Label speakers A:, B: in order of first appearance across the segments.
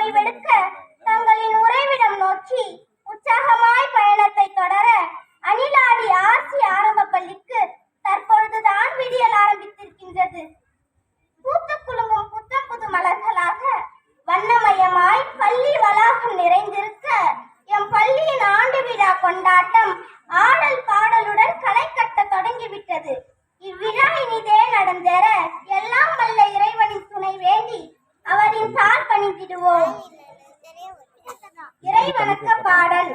A: ஓய்வெடுக்க தங்களின் உறைவிடம் நோக்கி உற்சாகமாய் பயணத்தை தொடர அணிலாடி ஆர்சி ஆரம்ப பள்ளிக்கு தற்பொழுதுதான் விடியல் ஆரம்பித்திருக்கின்றது. பூத்து குலுங்கும் புத்தம் புது மலர்களாக வண்ணமயமாய் பள்ளி வளாகம் நிறைந்திருக்க எம் பள்ளியின் ஆண்டு விழா கொண்டாட்டம் ஆடல் பாடலுடன் களை கட்ட தொடங்கிவிட்டது. இவ்விழா இனிதே நடந்தேற எல்லாம் வல்ல இறைவனின் துணை வேண்டி அவரின் தாழ் பணிந்திடுவோம். இறைவணக்க பாடல்.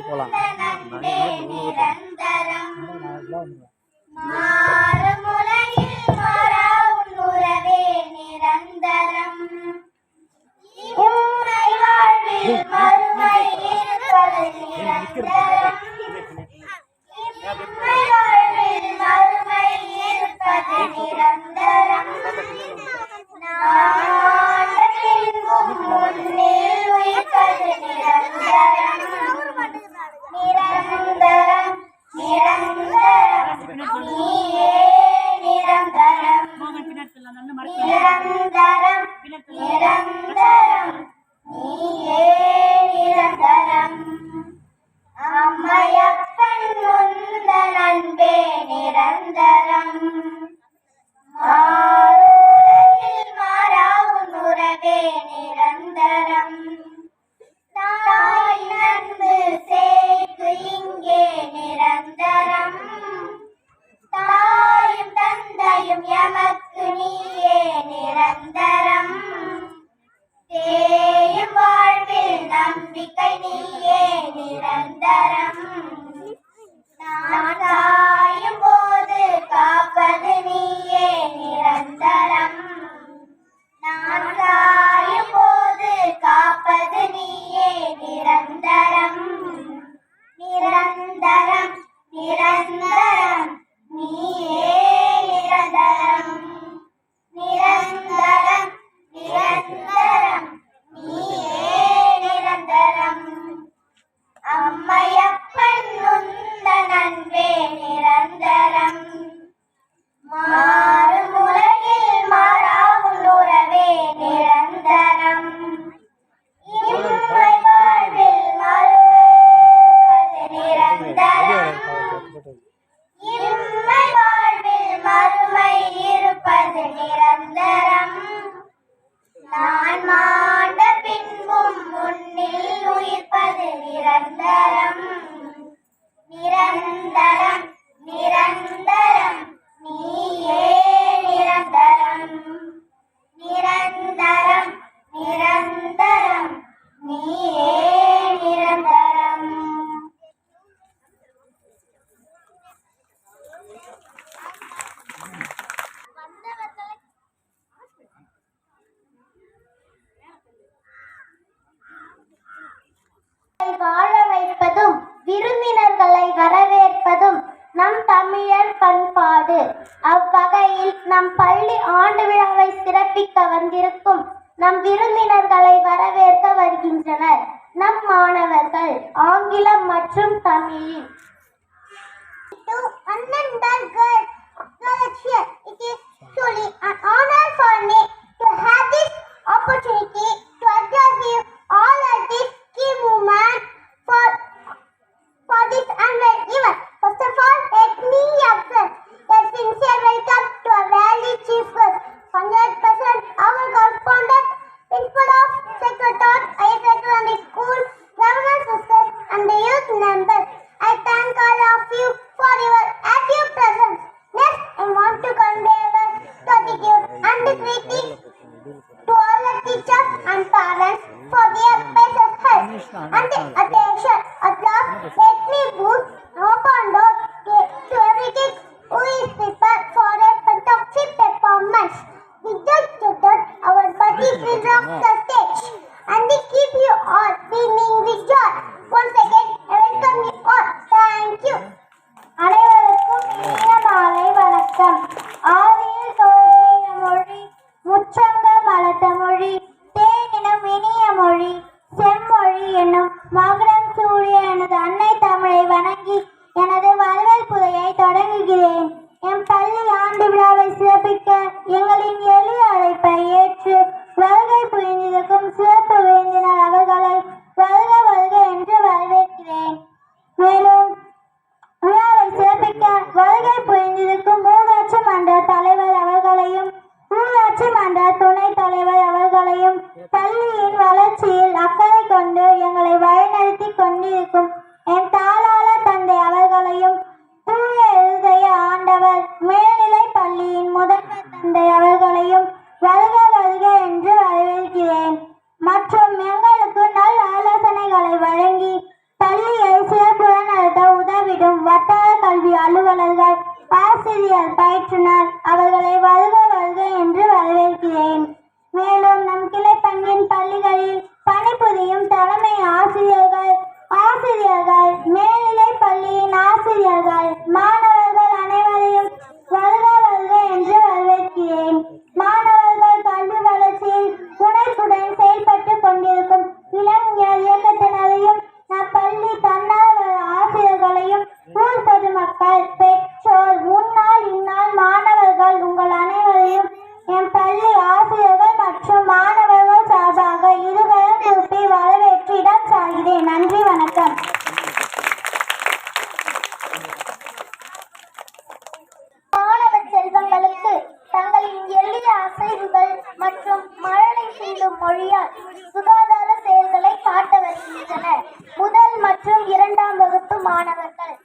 B: போலாம்
A: வாழ வைப்பதும் விருந்தினர்களை வரவேற்பதும் நம் தமிழர் பண்பாடு. அவ்வகையில் நம் பள்ளி ஆண்டு விழாவை சிறப்பிக்க வந்திருக்கும் நம் விருந்தினர்களை வரவேற்க வருகின்றனர் நம் மாணவர்கள் ஆங்கிலம் மற்றும் தமிழில். It is truly an honor for me to have this opportunity to address you all at this key moment for this annual event. First of all, let me express a sincere welcome to our very chief guest, 100% our correspondent, principal of Sacred Heart Higher Secondary School, government sisters and the youth members. I thank all of you for your active presence. Next, I want to convey மற்றும் பள்ளியின் வளர்ச்சியில் அக்கறை கொண்டு எங்களை வழிநடத்தி கொண்டிருக்கும் என் தாளாள தந்தை அவர்களையும், தூய இருதய ஆண்டவர் மேல்நிலை பள்ளியின் முதல்வர் தந்தை அவர்களையும் வருக வருக என்று வரவேற்கிறேன். மற்றும் எங்களுக்கு நல் ஆலோசனைகளை வழங்கி பள்ளியை சிறப்புடன் நடத்த உதவிடும் வட்டார கல்வி அலுவலர்கள், ஆசிரியர், பயிற்றுனர் அவர்களை வருக வருக என்று வரவேற்கிறேன். மேலும் நம் கிளை பங்கின் பள்ளிகளில் பணிபுரியும் தலைமை ஆசிரியர்கள், மேல்நிலை பள்ளியின் ஆசிரியர்கள், மாணவர்கள் அனைவரையும் வருக வருக என்று வரவேற்கிறேன். மாணவர்கள் கல்வி வளர்ச்சியில் முனைப்புடன் செயல்பட்டு கொண்டிருக்கும் இளைஞர் இயக்கத்தினரையும், நம் பள்ளி தன்னார்வ ஆசிரியர்களையும், ஊர் பொதுமக்கள், பெற்றோர், முன்னாள் இந்நாள் மாணவர்கள் உங்கள் அனைவரையும் என் பள்ளி ஆசிரியர்கள் மற்றும் மாணவர்கள் சார்பாக இருவரும் கூப்பி வரவேற்று இடம் சாகிறேன். நன்றி, வணக்கம். மாணவ செல்வங்களுக்கு தங்களின் எளிய அசைவுகள் மற்றும் மழலை சிந்தும் மொழியால் சுகாதார செயல்களை காட்ட வருகின்றனர். முதல் மற்றும் இரண்டாம் வகுப்பு மாணவர்கள்.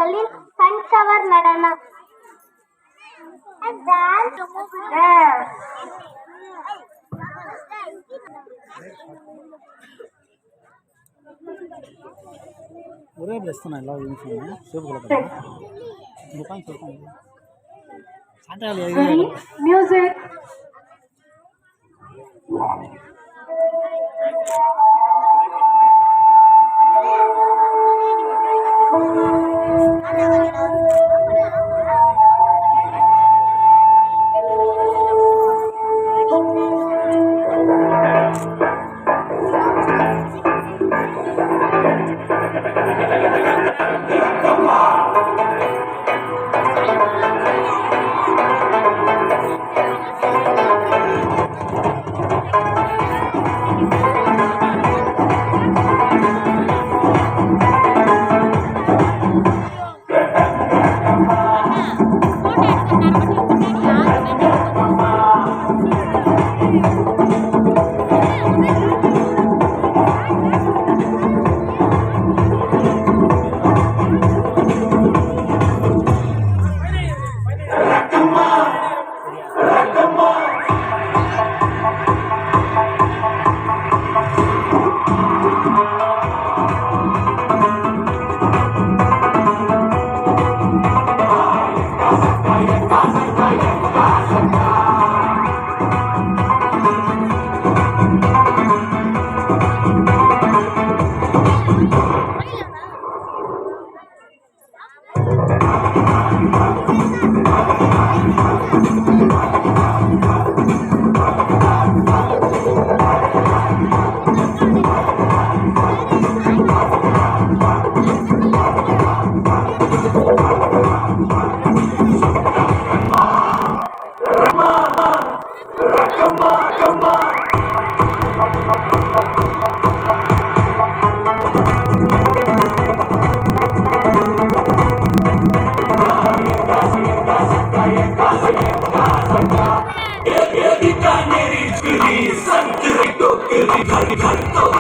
A: கோவில்களில் கண்கவர் நடனம்.
B: ஒரே ட்ரெஸ் தான் எல்லா யூனிஃபார்ம் சிவப்பு கலர்
A: மியூசிக்.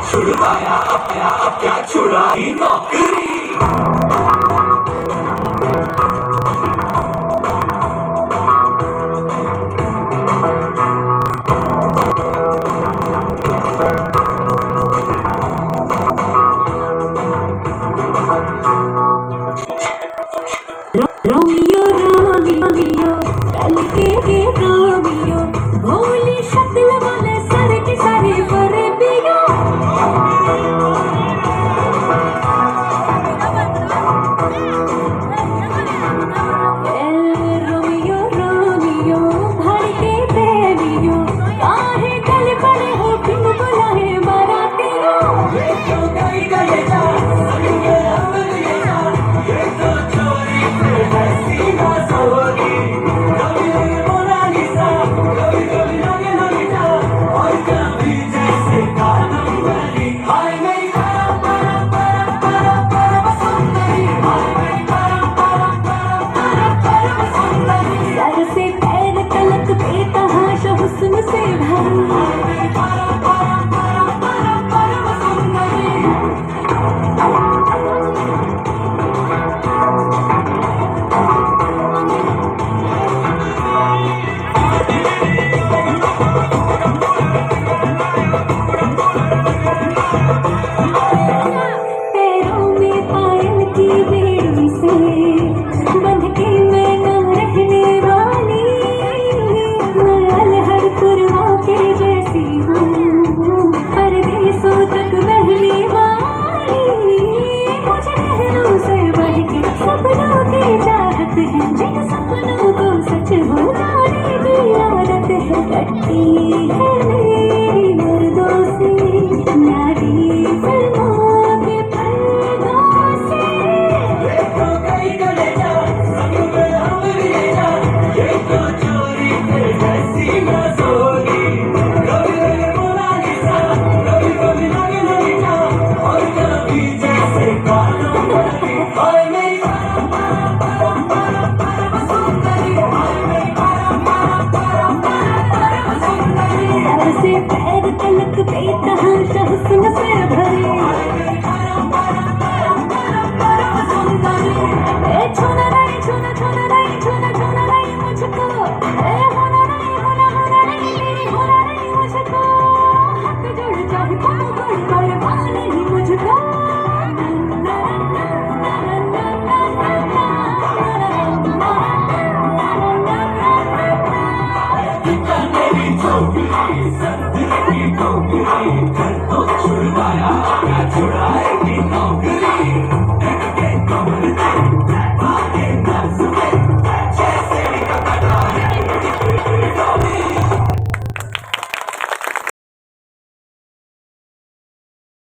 C: छुड़वाया अब क्या छुड़ाई नौकरी।
D: रोमियो रोमियो कल के रोमियो भोली शक्ल वाले सर के सारे बड़े पियो रोमियो रोमियो भर के प्रेमियो काहे गल पड़े हो बिन बुलाए बारातियों। हुस्न से पैरों में पायल की बेड़ी से बंध के मैं न रहने वाली के जैसी हूँ परदेसों तक बहने वाली। मुझे लहरों से बढ़ के सपनों की चाहत है जिन सपनों को सच हो जाने की आदत है। कटती है मेरी मर्दों से नारी फिल्मों के पर्दों से। पैर तलक बेतहाशा हुस्न से भरे
C: तो छुड़वाया क्या छुड़ाए